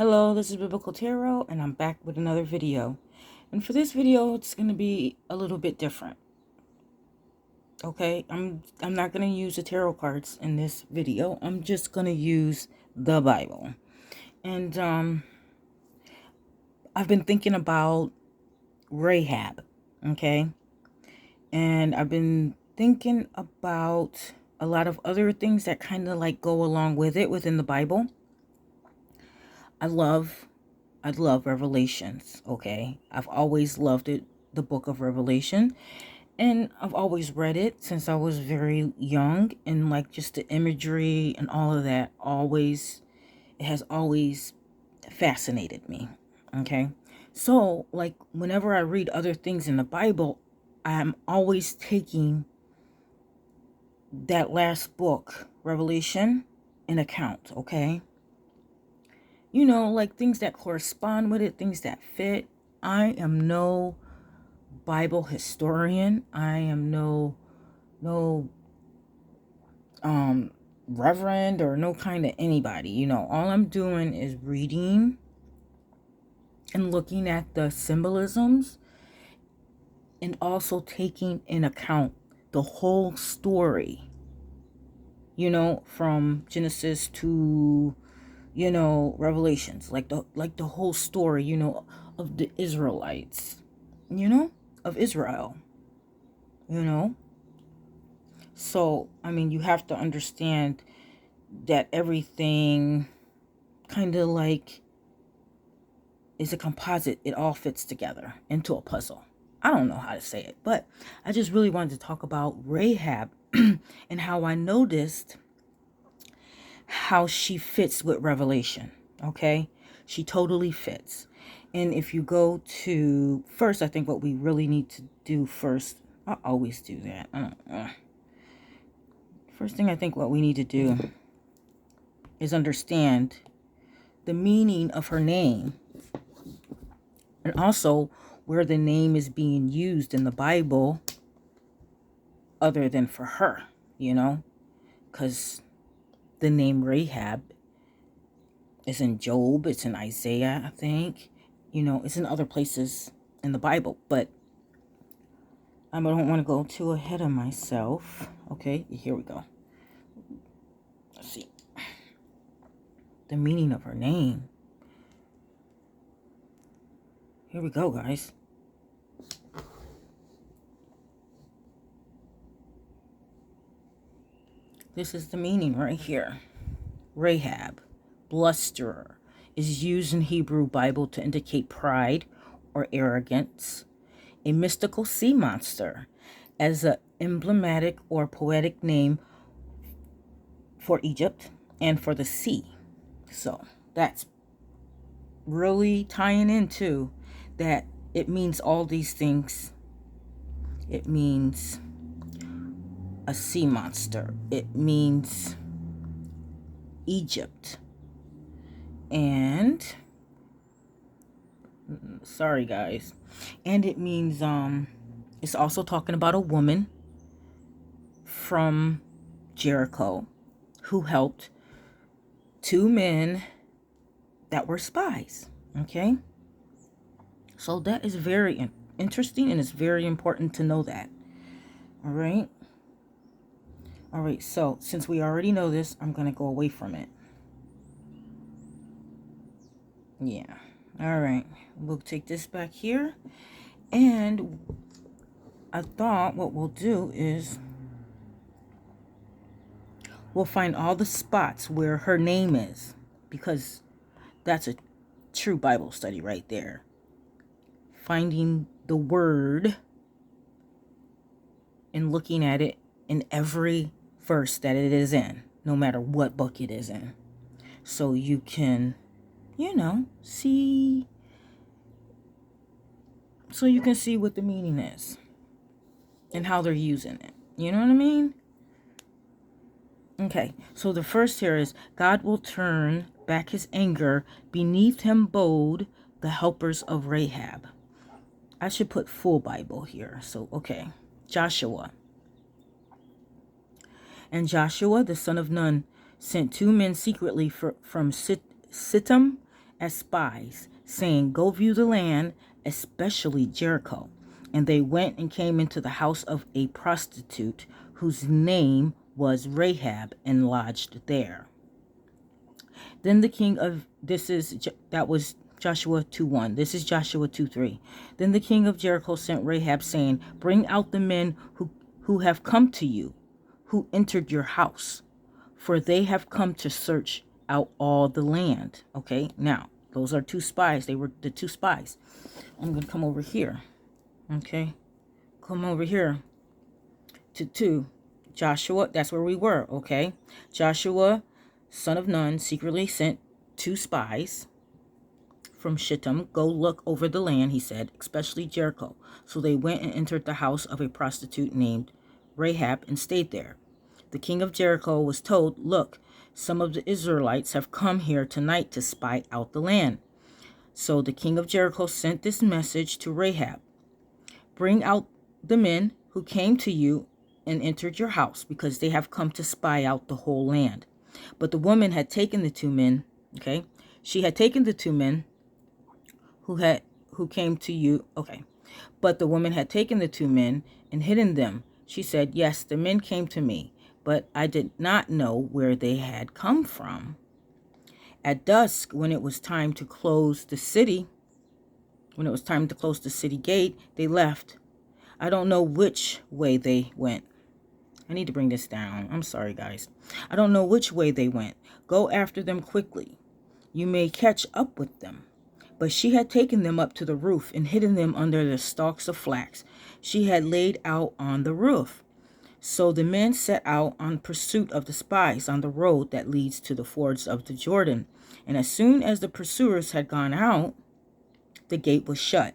Hello, this is Biblical Tarot, and I'm back with another video. And for this video, it's going to be a little bit different. Okay, I'm not going to use the tarot cards in this video. I'm just going to use the Bible. And I've been thinking about Rahab, okay? And I've been thinking about a lot of other things that kind of like go along with it within the Bible. I love Revelations, okay? I've always loved it, the book of Revelation, and I've always read it since I was very young, and like just the imagery and all of that it has always fascinated me, okay? So, like whenever I read other things in the Bible, I'm always taking that last book, Revelation, in account, okay? You know, like things that correspond with it, things that fit. I am no Bible historian. I am no reverend or no kind of anybody. You know, all I'm doing is reading and looking at the symbolisms and also taking in account the whole story. You know, from Genesis to Revelations, like the whole story, of the Israelites, of Israel, you know. So, I mean, you have to understand that everything kind of like is a composite. It all fits together into a puzzle. I don't know how to say it, but I just really wanted to talk about Rahab and how I noticed how she fits with Revelation. Okay, she totally fits. And if you go to first, I think what we really need to do first, I always do that. First thing I think what we need to do is understand the meaning of her name, and also where the name is being used in the Bible other than for her, because the name Rahab is in Job, it's in Isaiah, I think. It's in other places in the Bible, but I don't want to go too ahead of myself. Okay, here we go. Let's see. The meaning of her name. Here we go, guys. This is the meaning right here. Rahab, blusterer, is used in Hebrew Bible to indicate pride or arrogance. A mystical sea monster as an emblematic or poetic name for Egypt and for the sea. So that's really tying into that it means all these things. It means a sea monster. It means Egypt. And sorry guys. And it means it's also talking about a woman from Jericho who helped two men that were spies. Okay? So that is very interesting, and it's very important to know that. All right? All right, so since we already know this, I'm going to go away from it. Yeah. All right. We'll take this back here. And I thought what we'll do is we'll find all the spots where her name is, because that's a true Bible study right there. Finding the word and looking at it in every verse that it is in, no matter what book it is in. So you can, see. So you can see what the meaning is and how they're using it. You know what I mean? Okay, so the first here is, God will turn back his anger. Beneath him bode the helpers of Rahab. I should put full Bible here. So, okay. Joshua. And Joshua, the son of Nun, sent two men secretly from Sittim as spies, saying, "Go view the land, especially Jericho." And they went and came into the house of a prostitute whose name was Rahab, and lodged there. Then the king of that was Joshua 2:1. This is Joshua 2:3. Then the king of Jericho sent Rahab, saying, "Bring out the men who have come to you, who entered your house, for they have come to search out all the land." Okay, now those are two spies. They were the two spies. I'm going to come over here. Okay, come over here to Joshua. That's where we were. Okay, Joshua, son of Nun, secretly sent two spies from Shittim. "Go look over the land," he said, "especially Jericho." So they went and entered the house of a prostitute named Rahab and stayed there. The king of Jericho was told, "Look, some of the Israelites have come here tonight to spy out the land." So the king of Jericho sent this message to Rahab: "Bring out the men who came to you and entered your house, because they have come to spy out the whole land." But the woman had taken the two men, okay? She had taken the two men who came to you, okay. But the woman had taken the two men and hidden them. She said, "Yes, the men came to me, but I did not know where they had come from." At dusk, when it was time to close the city gate, they left. I don't know which way they went. I need to bring this down. I'm sorry, guys. I don't know which way they went. Go after them quickly. You may catch up with them. But she had taken them up to the roof and hidden them under the stalks of flax she had laid out on the roof. So the men set out on pursuit of the spies on the road that leads to the fords of the Jordan. And as soon as the pursuers had gone out, the gate was shut.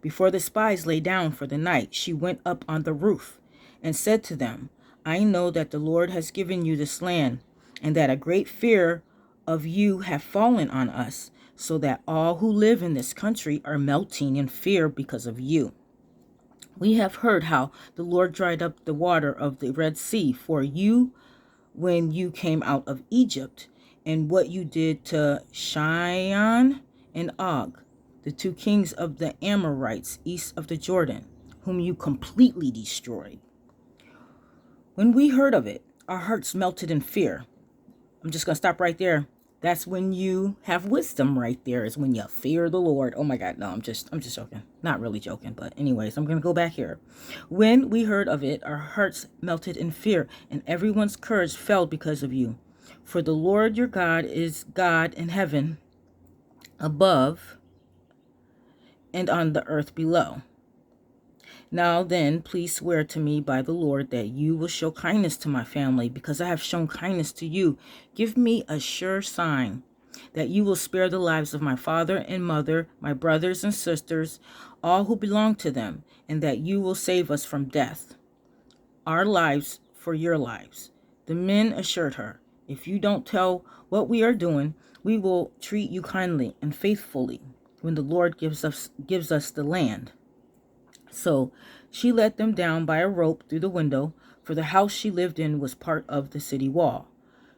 Before the spies lay down for the night, she went up on the roof and said to them, "I know that the Lord has given you this land, and that a great fear of you have fallen on us, so that all who live in this country are melting in fear because of you. We have heard how the Lord dried up the water of the Red Sea for you when you came out of Egypt, and what you did to Sihon and Og, the two kings of the Amorites east of the Jordan, whom you completely destroyed. When we heard of it, our hearts melted in fear." I'm just going to stop right there. That's when you have wisdom right there, is when you fear the Lord. Oh my God, no, I'm just joking. Not really joking, but anyways, I'm going to go back here. "When we heard of it, our hearts melted in fear, and everyone's courage fell because of you. For the Lord your God is God in heaven above and on the earth below. Now then, please swear to me by the Lord that you will show kindness to my family, because I have shown kindness to you. Give me a sure sign that you will spare the lives of my father and mother, my brothers and sisters, all who belong to them, and that you will save us from death, our lives for your lives." The men assured her, "If you don't tell what we are doing, we will treat you kindly and faithfully when the Lord gives us the land." So she let them down by a rope through the window, for the house she lived in was part of the city wall.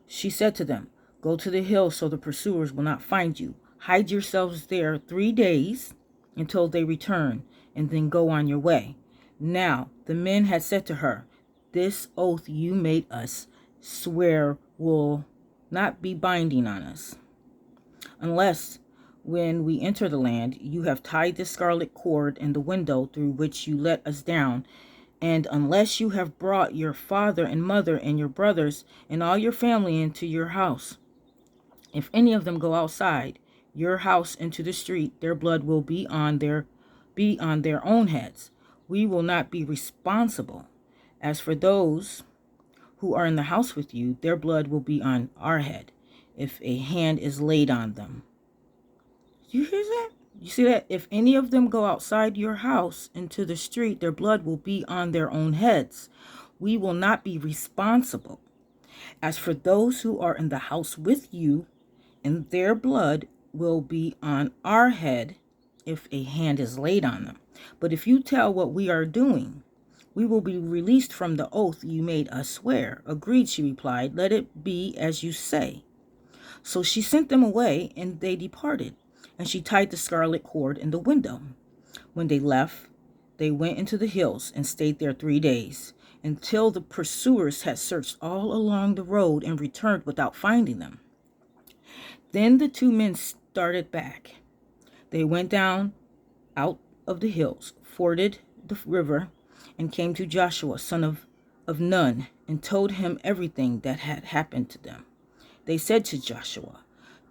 She said to them, "Go to the hill so the pursuers will not find you. Hide yourselves there 3 days until they return, and then go on your way." Now the men had said to her, "This oath you made us swear will not be binding on us, unless when we enter the land, you have tied the scarlet cord in the window through which you let us down, and unless you have brought your father and mother and your brothers and all your family into your house. If any of them go outside your house into the street, their blood will be on their own heads. We will not be responsible. As for those who are in the house with you, their blood will be on our head if a hand is laid on them." You hear that? You see that? If any of them go outside your house into the street, their blood will be on their own heads. We will not be responsible. As for those who are in the house with you, and their blood will be on our head if a hand is laid on them. But if you tell what we are doing, we will be released from the oath you made us swear. "Agreed," she replied. "Let it be as you say." So she sent them away, and they departed. And she tied the scarlet cord in the window. When they left, they went into the hills and stayed there 3 days, until the pursuers had searched all along the road and returned without finding them. Then the two men started back. They went down out of the hills, forded the river, and came to Joshua, son of Nun, and told him everything that had happened to them. They said to Joshua,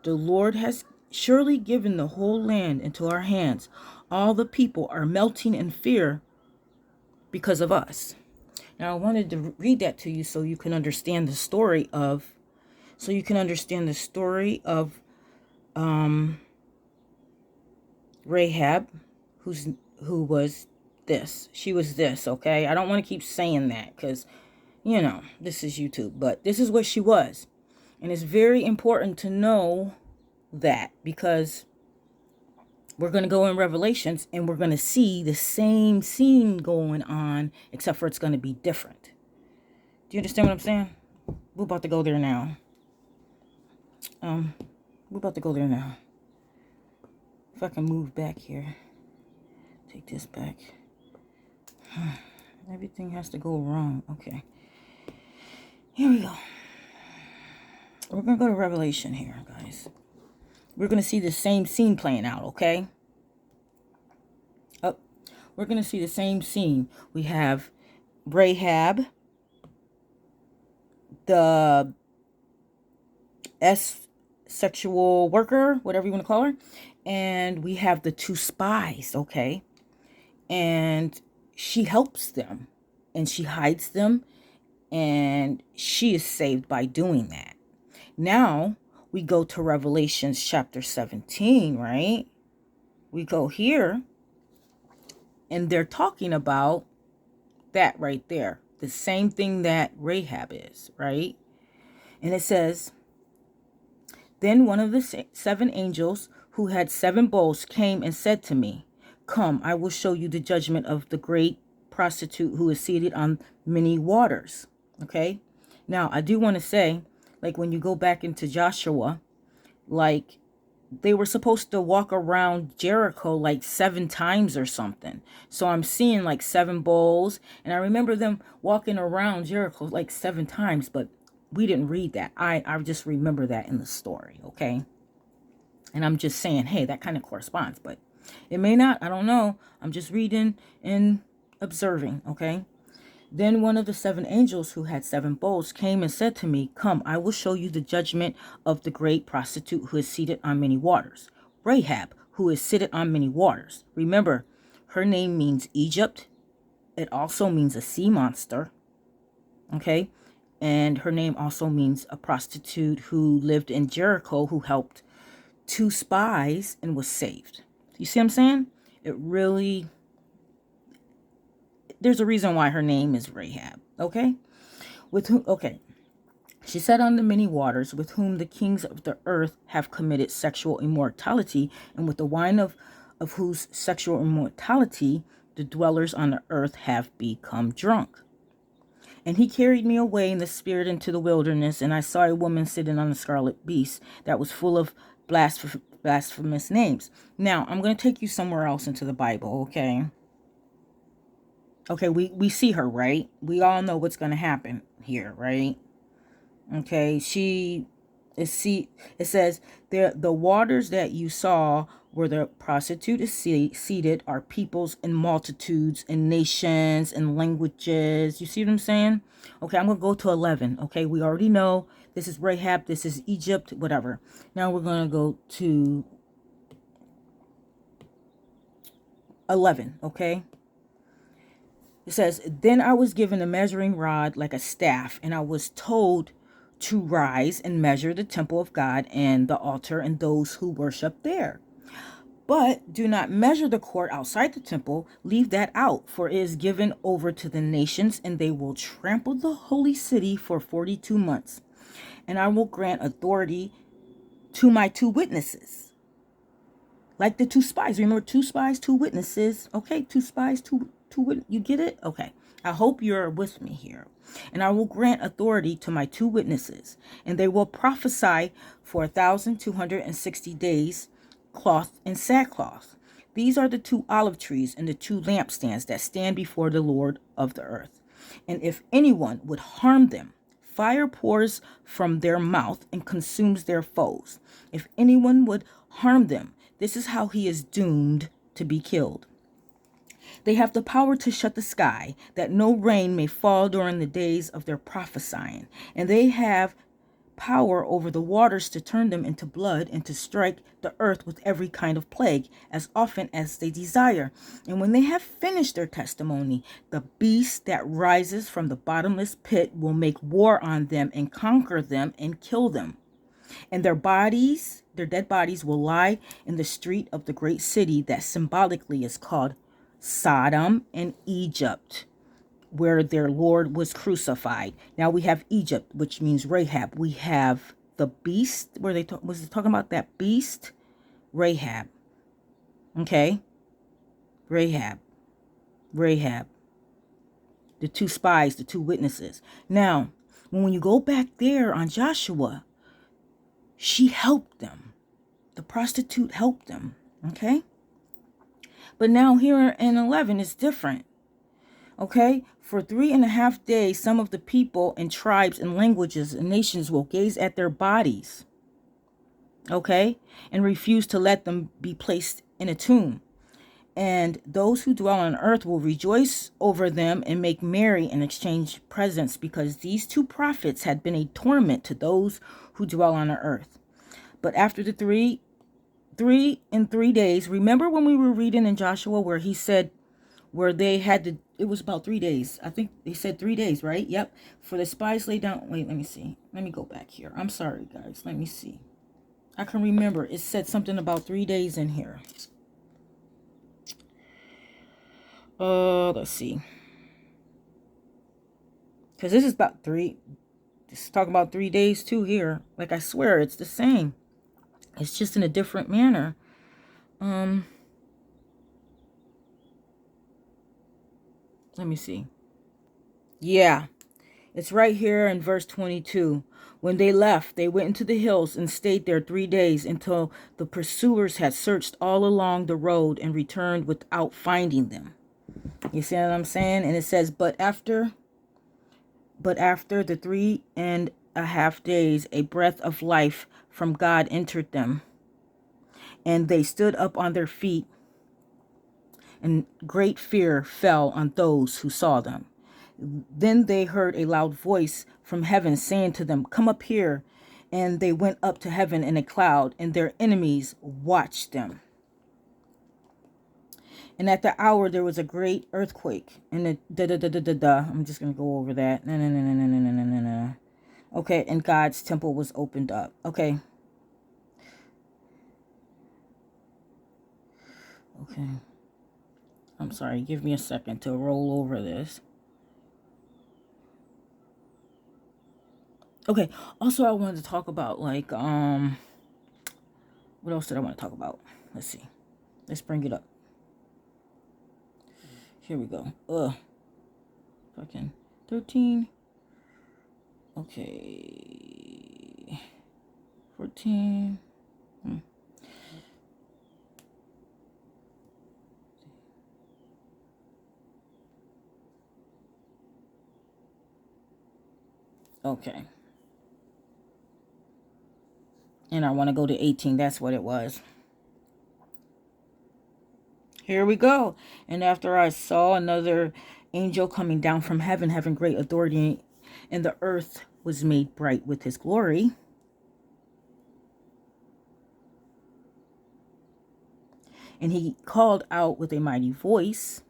"The Lord has surely given the whole land into our hands. All the people are melting in fear because of us." Now, I wanted to read that to you so you can understand the story of, Rahab, who was this. She was this, okay? I don't want to keep saying that because, this is YouTube, but this is what she was. And it's very important to know that, because we're going to go in Revelations and we're going to see the same scene going on, except for it's going to be different. Do you understand what I'm saying? We're about to go there now. If I can move back here. Take this back. Everything has to go wrong. Okay. Here we go. We're going to go to Revelation here, guys. We're going to see the same scene playing out, okay? We're going to see the same scene. We have Rahab, the sexual worker, whatever you want to call her. And we have the two spies, okay? And she helps them. And she hides them. And she is saved by doing that. Now, we go to Revelation chapter 17, right? We go here. And they're talking about that right there. The same thing that Rahab is, right? And it says, "Then one of the 7 angels who had 7 bowls came and said to me, 'Come, I will show you the judgment of the great prostitute who is seated on many waters.'" Okay? Now, I do want to say, like when you go back into Joshua, like they were supposed to walk around Jericho like 7 times or something. So I'm seeing like 7 bowls. And I remember them walking around Jericho like 7 times, but we didn't read that. I just remember that in the story, okay? And I'm just saying, hey, that kind of corresponds, but it may not. I don't know. I'm just reading and observing, okay? Then one of the 7 angels who had 7 bowls came and said to me, "Come, I will show you the judgment of the great prostitute who is seated on many waters. Rahab, who is seated on many waters." Remember, her name means Egypt. It also means a sea monster. Okay? And her name also means a prostitute who lived in Jericho, who helped 2 spies and was saved. You see what I'm saying? There's a reason why her name is Rahab, okay? She said, "On the many waters, with whom the kings of the earth have committed sexual immorality, and with the wine of whose sexual immorality the dwellers on the earth have become drunk. And he carried me away in the spirit into the wilderness, and I saw a woman sitting on a scarlet beast that was full of blasphemous names." Now, I'm going to take you somewhere else into the Bible, okay? Okay, we see her, right? We all know what's going to happen here, right? Okay, it says, "The waters that you saw where the prostitute is seated are peoples and multitudes and nations and languages." You see what I'm saying? Okay, I'm going to go to 11. Okay, we already know this is Rahab, this is Egypt, whatever. Now we're going to go to 11, okay? It says, "Then I was given a measuring rod like a staff, and I was told to rise and measure the temple of God and the altar and those who worship there. But do not measure the court outside the temple. Leave that out, for it is given over to the nations, and they will trample the holy city for 42 months. And I will grant authority to my 2 witnesses." Like the 2 spies. Remember, 2 spies, 2 witnesses. Okay, 2 spies, two witnesses. You get it? Okay. I hope you're with me here. And I will grant authority to my 2 witnesses, and they will prophesy for 1,260 days, cloth and sackcloth. These are the 2 olive trees and the 2 lampstands that stand before the Lord of the earth. And if anyone would harm them, fire pours from their mouth and consumes their foes. If anyone would harm them, this is how he is doomed to be killed. They have the power to shut the sky, that no rain may fall during the days of their prophesying. And they have power over the waters to turn them into blood and to strike the earth with every kind of plague as often as they desire. And when they have finished their testimony, the beast that rises from the bottomless pit will make war on them and conquer them and kill them. And their dead bodies will lie in the street of the great city that symbolically is called Sodom and Egypt, where their Lord was crucified. Now we have Egypt, which means Rahab. We have the beast, where was it talking about that beast? Rahab. Okay? Rahab. The 2 spies, the 2 witnesses. Now, when you go back there on Joshua, she helped them. The prostitute helped them. Okay? But now here in 11, it's different. Okay? For 3.5 days, some of the people and tribes and languages and nations will gaze at their bodies. Okay? And refuse to let them be placed in a tomb. And those who dwell on earth will rejoice over them and make merry and exchange presents, because these 2 prophets had been a torment to those who dwell on the earth. But after the 3 days, remember when we were reading in Joshua where he said, where they had to, it was about 3 days. I think they said 3 days, right? Yep. For the spies lay down. Wait, let me see. Let me go back here. I'm sorry, guys. Let me see. I can remember. It said something about 3 days in here. Let's see. Because this is about 3. This is talking about 3 days too here. Like, I swear, it's the same. It's just in a different manner. Let me see. Yeah, it's right here in verse 22. When they left, they went into the hills and stayed there 3 days until the pursuers had searched all along the road and returned without finding them. You see what I'm saying? And it says, but after the 3.5 days, a breath of life from God entered them, and they stood up on their feet, and great fear fell on those who saw them. Then they heard a loud voice from heaven saying to them, come up here. And they went up to heaven in a cloud, and their enemies watched them. And at the hour there was a great earthquake. And I'm just going to go over that. No. Okay, and God's temple was opened up. Okay. I'm sorry, give me a second to roll over this. Okay, also I wanted to talk about, like, what else did I want to talk about? Let's see. Let's bring it up. Here we go. Fucking 13. Okay. 14. Okay. And I want to go to 18. That's what it was. Here we go. And after I saw another angel coming down from heaven, having great authority, and the earth was made bright with his glory. And he called out with a mighty voice.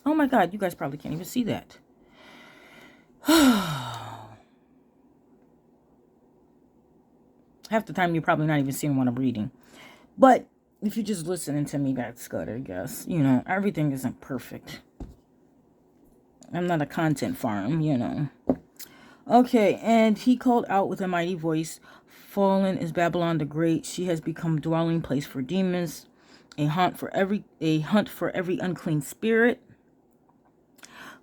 Oh my God, you guys probably can't even see that. Half the time you're probably not even seeing what I'm reading. But if you're just listening to me, that's good, I guess. You know, everything isn't perfect. I'm not a content farm, you know. Okay, and he called out with a mighty voice, fallen is Babylon the Great. She has become dwelling place for demons, a hunt for every unclean spirit,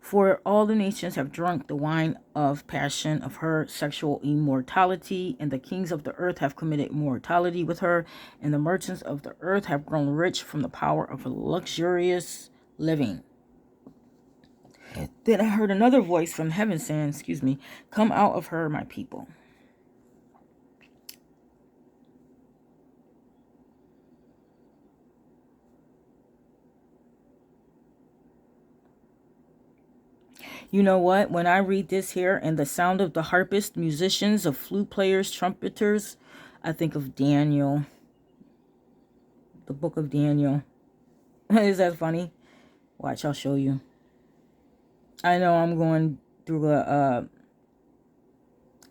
For all the nations have drunk the wine of passion of her sexual immortality, and the kings of the earth have committed immortality with her, and the merchants of the earth have grown rich from the power of her luxurious living. Then I heard another voice from heaven saying, come out of her, my people. You know what? When I read this here, and the sound of the harpists, musicians, of flute players, trumpeters, I think of Daniel, the book of Daniel. Is that funny? Watch, I'll show you. I know I'm going through a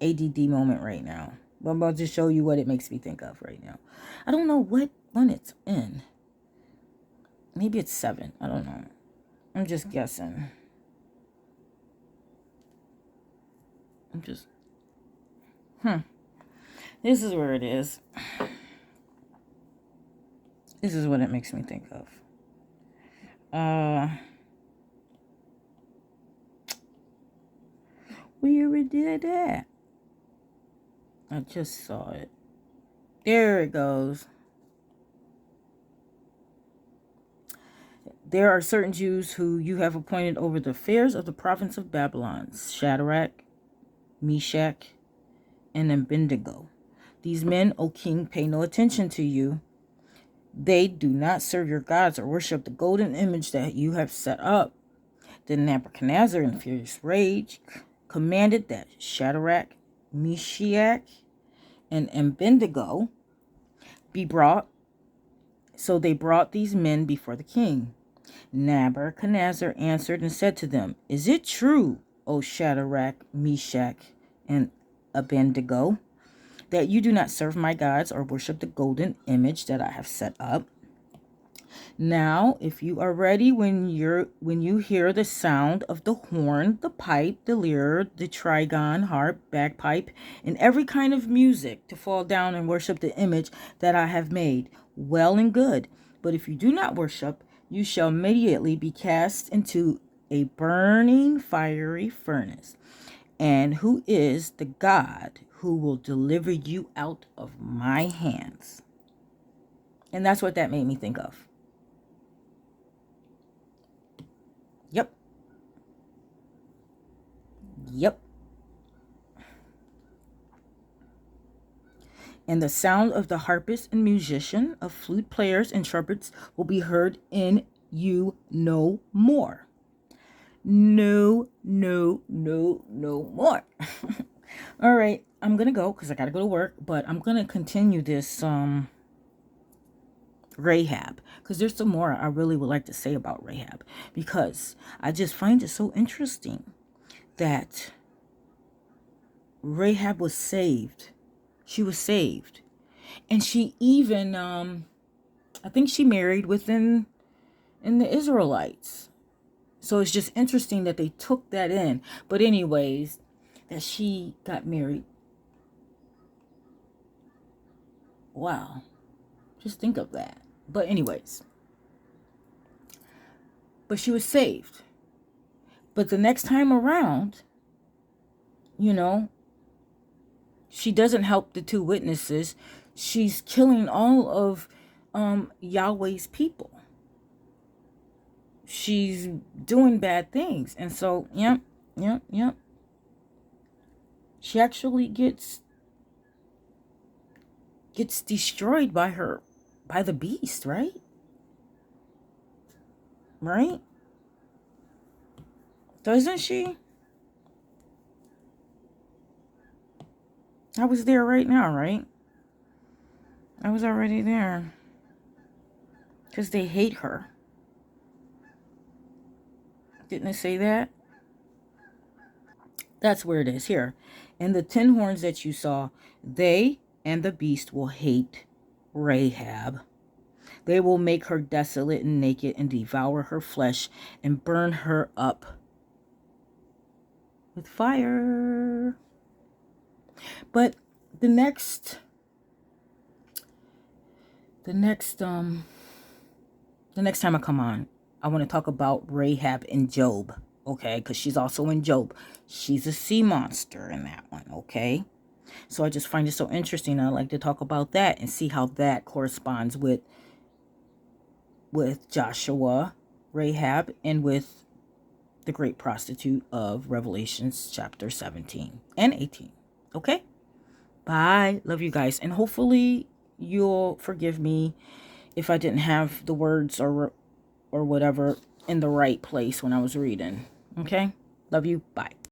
ADD moment right now, but I'm about to show you what it makes me think of right now. I don't know what one it's in. Maybe it's 7. I don't know. I'm just guessing. This is where it is. This is what it makes me think of. Where did that? I just saw it. There it goes. There are certain Jews who you have appointed over the affairs of the province of Babylon, Shadrach, Meshach, and Abednego. These men, O king, pay no attention to you. They do not serve your gods or worship the golden image that you have set up. Then Nebuchadnezzar, in furious rage, commanded that Shadrach, Meshach, and Abednego be brought. So they brought these men before the king. Nebuchadnezzar answered and said to them, Is it true, O Shadrach, Meshach, and Abednego, that you do not serve my gods or worship the golden image that I have set up? Now, if you are ready when you hear the sound of the horn, the pipe, the lyre, the trigon, harp, bagpipe, and every kind of music, to fall down and worship the image that I have made, well and good. But if you do not worship, you shall immediately be cast into a burning fiery furnace. And who is the God who will deliver you out of my hands? And that's what that made me think of. Yep. And the sound of the harpist and musician, of flute players and trumpets will be heard in you no more. No more. All right, I'm going to go because I got to go to work, but I'm going to continue this Rahab, because there's some more I really would like to say about Rahab, because I just find it so interesting that Rahab was saved. She was saved. And she even, I think she married within the Israelites. So it's just interesting that they took that in. But anyways, that she got married. Wow. Just think of that. But anyways. But she was saved. But the next time around, she doesn't help the 2 witnesses. She's killing all of Yahweh's people. She's doing bad things. And so, yep. She actually gets destroyed by the beast, right? Right? Doesn't she? I was there right now, right? I was already there. Because they hate her. Didn't it say that? That's where it is here. And the 10 horns that you saw, they and the beast will hate Rahab. They will make her desolate and naked and devour her flesh and burn her up with fire. But the next time I come on, I want to talk about Rahab and Job. okay? Because she's also in Job. She's a sea monster in that one, okay? So I just find it so interesting. I like to talk about that and see how that corresponds with Joshua, Rahab, and with the great prostitute of Revelations chapter 17 and 18. Okay? Bye. Love you guys. And hopefully you'll forgive me if I didn't have the words or whatever in the right place when I was reading. Okay? Love you. Bye.